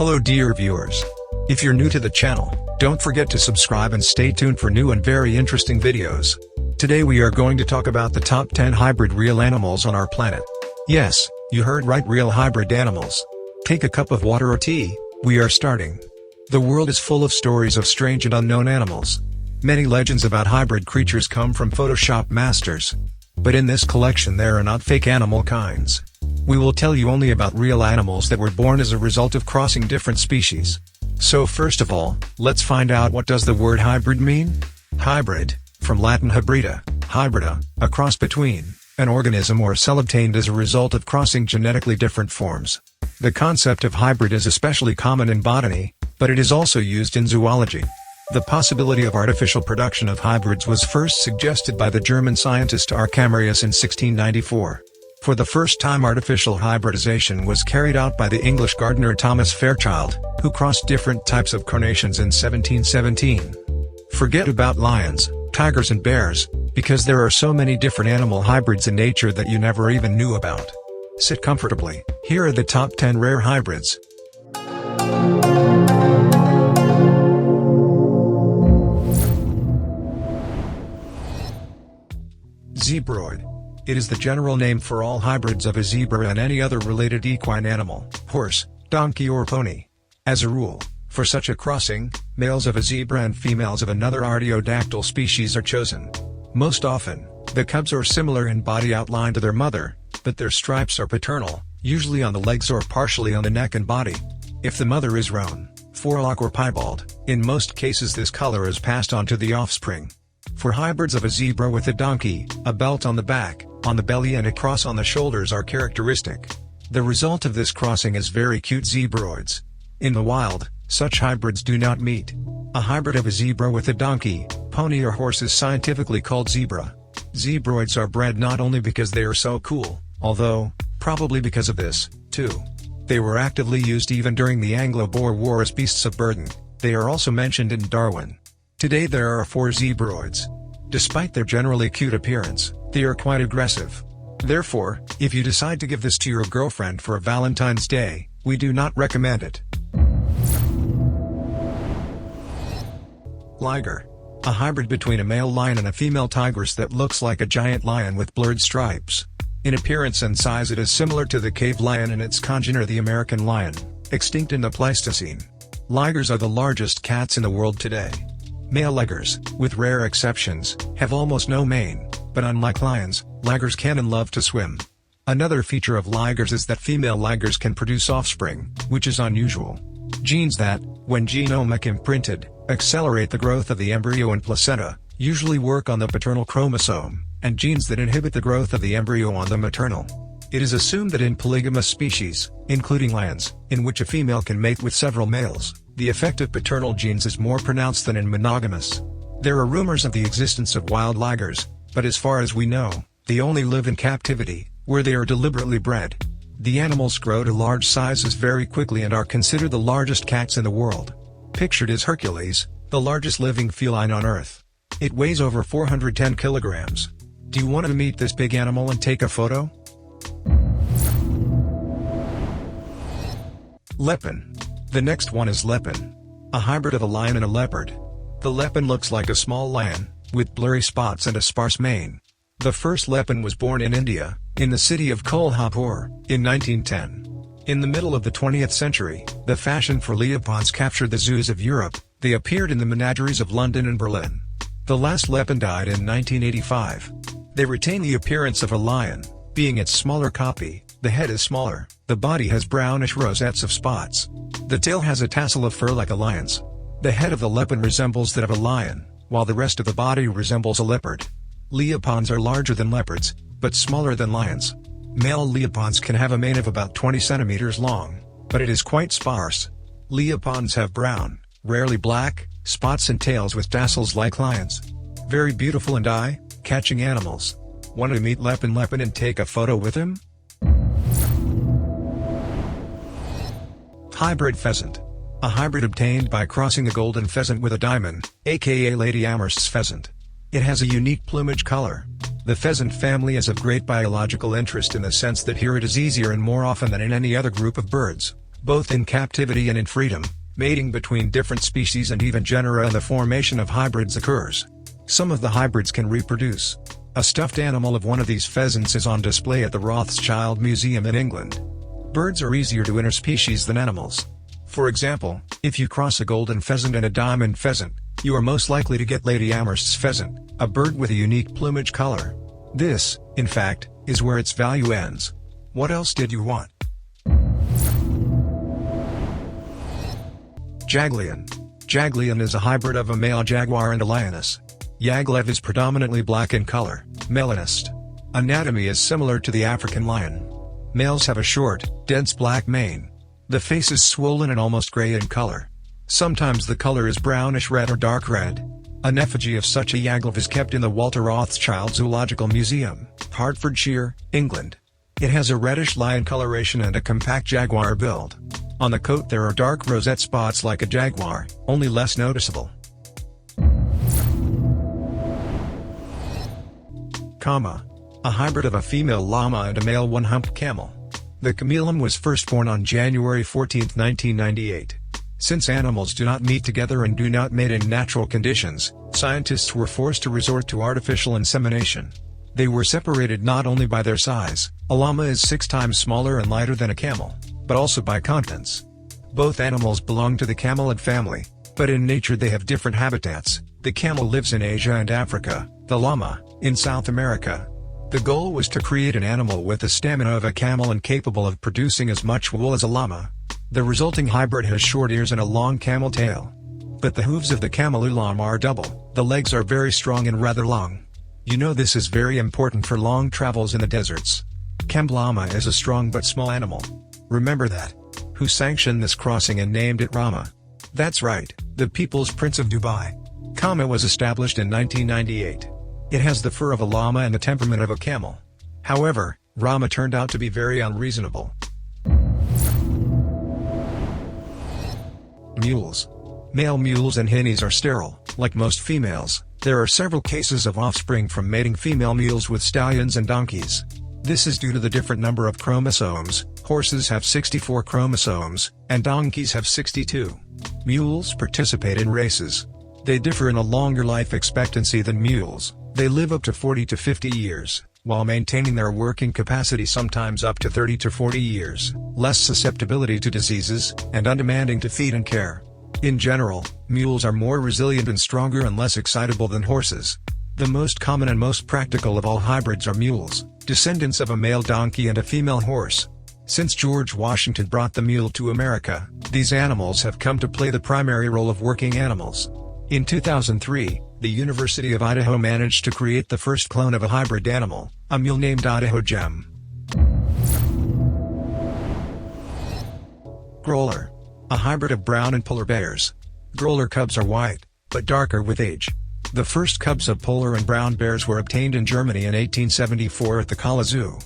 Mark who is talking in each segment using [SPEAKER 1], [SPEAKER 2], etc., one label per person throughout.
[SPEAKER 1] Hello dear viewers. If you're new to the channel, don't forget to subscribe and stay tuned for new and very interesting videos. Today we are going to talk about the top 10 hybrid real animals on our planet. Yes, you heard right, real hybrid animals. Take a cup of water or tea, we are starting. The world is full of stories of strange and unknown animals. Many legends about hybrid creatures come from Photoshop masters. But in this collection there are not fake animal kinds. We will tell you only about real animals that were born as a result of crossing different species. So first of all, let's find out what does the word hybrid mean? Hybrid, from Latin hybrida, hybrida, a cross between, an organism or cell obtained as a result of crossing genetically different forms. The concept of hybrid is especially common in botany, but it is also used in zoology. The possibility of artificial production of hybrids was first suggested by the German scientist R. Camerius in 1694. For the first time artificial hybridization was carried out by the English gardener Thomas Fairchild, who crossed different types of carnations in 1717. Forget about lions, tigers and bears, because there are so many different animal hybrids in nature that you never even knew about. Sit comfortably, here are the top 10 rare hybrids. Zebroid. It is the general name for all hybrids of a zebra and any other related equine animal, horse, donkey or pony. As a rule, for such a crossing, males of a zebra and females of another artiodactyl species are chosen. Most often, the cubs are similar in body outline to their mother, but their stripes are paternal, usually on the legs or partially on the neck and body. If the mother is roan, forelock or piebald, in most cases this color is passed on to the offspring. For hybrids of a zebra with a donkey, a belt on the back, on the belly and a cross on the shoulders are characteristic. The result of this crossing is very cute zebroids. In the wild, such hybrids do not meet. A hybrid of a zebra with a donkey, pony or horse is scientifically called zebra. Zebroids are bred not only because they are so cool, although, probably because of this, too. They were actively used even during the Anglo-Boer War as beasts of burden. They are also mentioned in Darwin. Today there are 4 zebroids. Despite their generally cute appearance, they are quite aggressive. Therefore, if you decide to give this to your girlfriend for a Valentine's Day, we do not recommend it. Liger. A hybrid between a male lion and a female tigress that looks like a giant lion with blurred stripes. In appearance and size it is similar to the cave lion and its congener the American lion, extinct in the Pleistocene. Ligers are the largest cats in the world today. Male ligers, with rare exceptions, have almost no mane, but unlike lions, ligers can and love to swim. Another feature of ligers is that female ligers can produce offspring, which is unusual. Genes that, when genomic imprinted, accelerate the growth of the embryo and placenta, usually work on the paternal chromosome, and genes that inhibit the growth of the embryo on the maternal. It is assumed that in polygamous species, including lions, in which a female can mate with several males, the effect of paternal genes is more pronounced than in monogamous. There are rumors of the existence of wild ligers, but as far as we know, they only live in captivity, where they are deliberately bred. The animals grow to large sizes very quickly and are considered the largest cats in the world. Pictured is Hercules, the largest living feline on Earth. It weighs over 410 kilograms. Do you want to meet this big animal and take a photo? Leopon. The next one is Leopon. A hybrid of a lion and a leopard. The Leopon looks like a small lion, with blurry spots and a sparse mane. The first Leopon was born in India, in the city of Kolhapur, in 1910. In the middle of the 20th century, the fashion for Leopons captured the zoos of Europe. They appeared in the menageries of London and Berlin. The last Leopon died in 1985. They retain the appearance of a lion, being its smaller copy. The head is smaller, the body has brownish rosettes of spots. The tail has a tassel of fur like a lion's. The head of the Leopon resembles that of a lion, while the rest of the body resembles a leopard. Leopons are larger than leopards, but smaller than lions. Male Leopons can have a mane of about 20 centimeters long, but it is quite sparse. Leopons have brown, rarely black, spots and tails with tassels like lions. Very beautiful and eye-catching animals. Want to meet Leopon and take a photo with him? Hybrid pheasant. A hybrid obtained by crossing a golden pheasant with a diamond, aka Lady Amherst's pheasant. It has a unique plumage color. The pheasant family is of great biological interest in the sense that here it is easier and more often than in any other group of birds. both in captivity and in freedom. Mating between different species and even genera and the formation of hybrids occurs. Some of the hybrids can reproduce. A stuffed animal of one of these pheasants is on display at the Rothschild Museum in England. Birds are easier to interspecies than animals. For example, if you cross a golden pheasant and a diamond pheasant, you are most likely to get Lady Amherst's pheasant, a bird with a unique plumage color. This, in fact, is where its value ends. What else did you want? Jaglion. Jaglion is a hybrid of a male jaguar and a lioness. Yaglev is predominantly black in color, melanist. Anatomy is similar to the African lion. Males have a short, dense black mane. The face is swollen and almost gray in color. Sometimes the color is brownish red or dark red. An effigy of such a Yaglev is kept in the Walter Rothschild Zoological Museum, Hertfordshire, England. It has a reddish lion coloration and a compact jaguar build. On the coat there are dark rosette spots like a jaguar, only less noticeable. Kama. A hybrid of a female llama and a male one-humped camel. The camelum was first born on January 14, 1998. Since animals do not meet together and do not mate in natural conditions, scientists were forced to resort to artificial insemination. They were separated not only by their size, a llama is 6 times smaller and lighter than a camel, but also by contents. Both animals belong to the camelid family, but in nature they have different habitats. The camel lives in Asia and Africa, the llama, in South America. The goal was to create an animal with the stamina of a camel and capable of producing as much wool as a llama. The resulting hybrid has short ears and a long camel tail. But the hooves of the camelid llama are double, the legs are very strong and rather long. You know this is very important for long travels in the deserts. Camel llama is a strong but small animal. Remember that. Who sanctioned this crossing and named it Rama? That's right, the People's Prince of Dubai. Kama was established in 1998. It has the fur of a llama and the temperament of a camel. However, Rama turned out to be very unreasonable. Mules. Male mules and hinnies are sterile, like most females. There are several cases of offspring from mating female mules with stallions and donkeys. This is due to the different number of chromosomes. Horses have 64 chromosomes, and donkeys have 62. Mules participate in races. They differ in a longer life expectancy than mules. They live up to 40 to 50 years, while maintaining their working capacity sometimes up to 30 to 40 years, less susceptibility to diseases, and undemanding to feed and care. In general, mules are more resilient and stronger and less excitable than horses. The most common and most practical of all hybrids are mules, descendants of a male donkey and a female horse. Since George Washington brought the mule to America, these animals have come to play the primary role of working animals. In 2003, the University of Idaho managed to create the first clone of a hybrid animal, a mule named Idaho Gem. Grolar. A hybrid of brown and polar bears. Grolar cubs are white, but darker with age. The first cubs of polar and brown bears were obtained in Germany in 1874 at the Kala Zoo.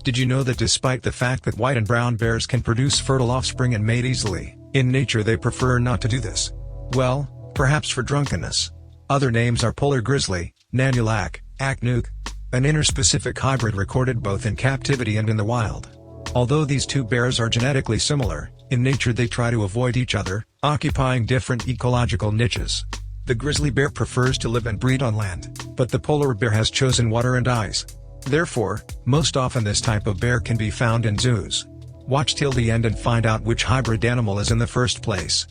[SPEAKER 1] Did you know that despite the fact that white and brown bears can produce fertile offspring and mate easily, in nature they prefer not to do this? Well, perhaps for drunkenness. Other names are polar grizzly, Nanulak, Aknuk, an interspecific hybrid recorded both in captivity and in the wild. Although these two bears are genetically similar, in nature they try to avoid each other, occupying different ecological niches. The grizzly bear prefers to live and breed on land, but the polar bear has chosen water and ice. Therefore, most often this type of bear can be found in zoos. Watch till the end and find out which hybrid animal is in the first place.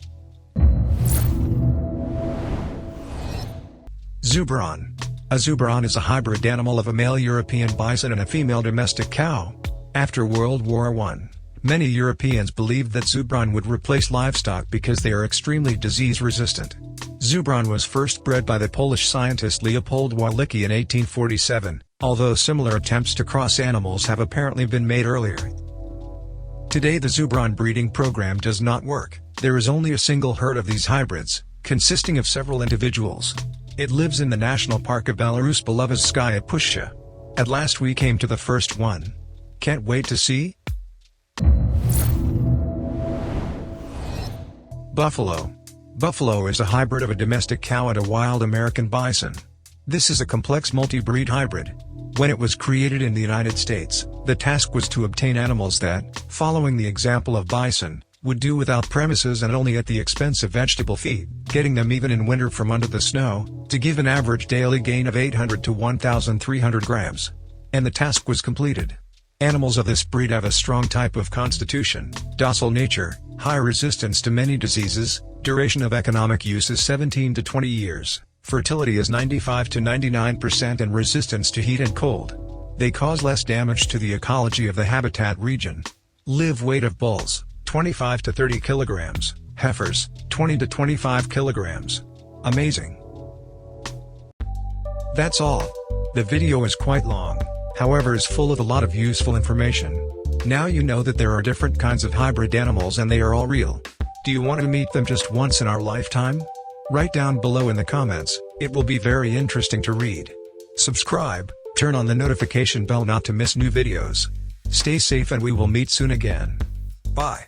[SPEAKER 1] Zubron. A Zubron is a hybrid animal of a male European bison and a female domestic cow. After World War I, many Europeans believed that Zubron would replace livestock because they are extremely disease-resistant. Zubron was first bred by the Polish scientist Leopold Walicki in 1847, although similar attempts to cross animals have apparently been made earlier. Today the Zubron breeding program does not work. There is only a single herd of these hybrids, consisting of several individuals. It lives in the National Park of Belarus-Belovezhskaya Pushcha. At last we came to the first one. Can't wait to see? Buffalo. Buffalo is a hybrid of a domestic cow and a wild American bison. This is a complex multi-breed hybrid. When it was created in the United States, the task was to obtain animals that, following the example of bison, Would do without premises and only at the expense of vegetable feed, getting them even in winter from under the snow, to give an average daily gain of 800 to 1,300 grams. And the task was completed. Animals of this breed have a strong type of constitution, docile nature, high resistance to many diseases, duration of economic use is 17 to 20 years, fertility is 95 to 99% and resistance to heat and cold. They cause less damage to the ecology of the habitat region. Live weight of bulls, 25 to 30 kilograms, heifers, 20 to 25 kilograms. Amazing. That's all. The video is quite long, however is full of a lot of useful information. Now you know that there are different kinds of hybrid animals and they are all real. Do you want to meet them just once in our lifetime? Write down below in the comments, it will be very interesting to read. Subscribe, turn on the notification bell not to miss new videos. Stay safe and we will meet soon again. Bye.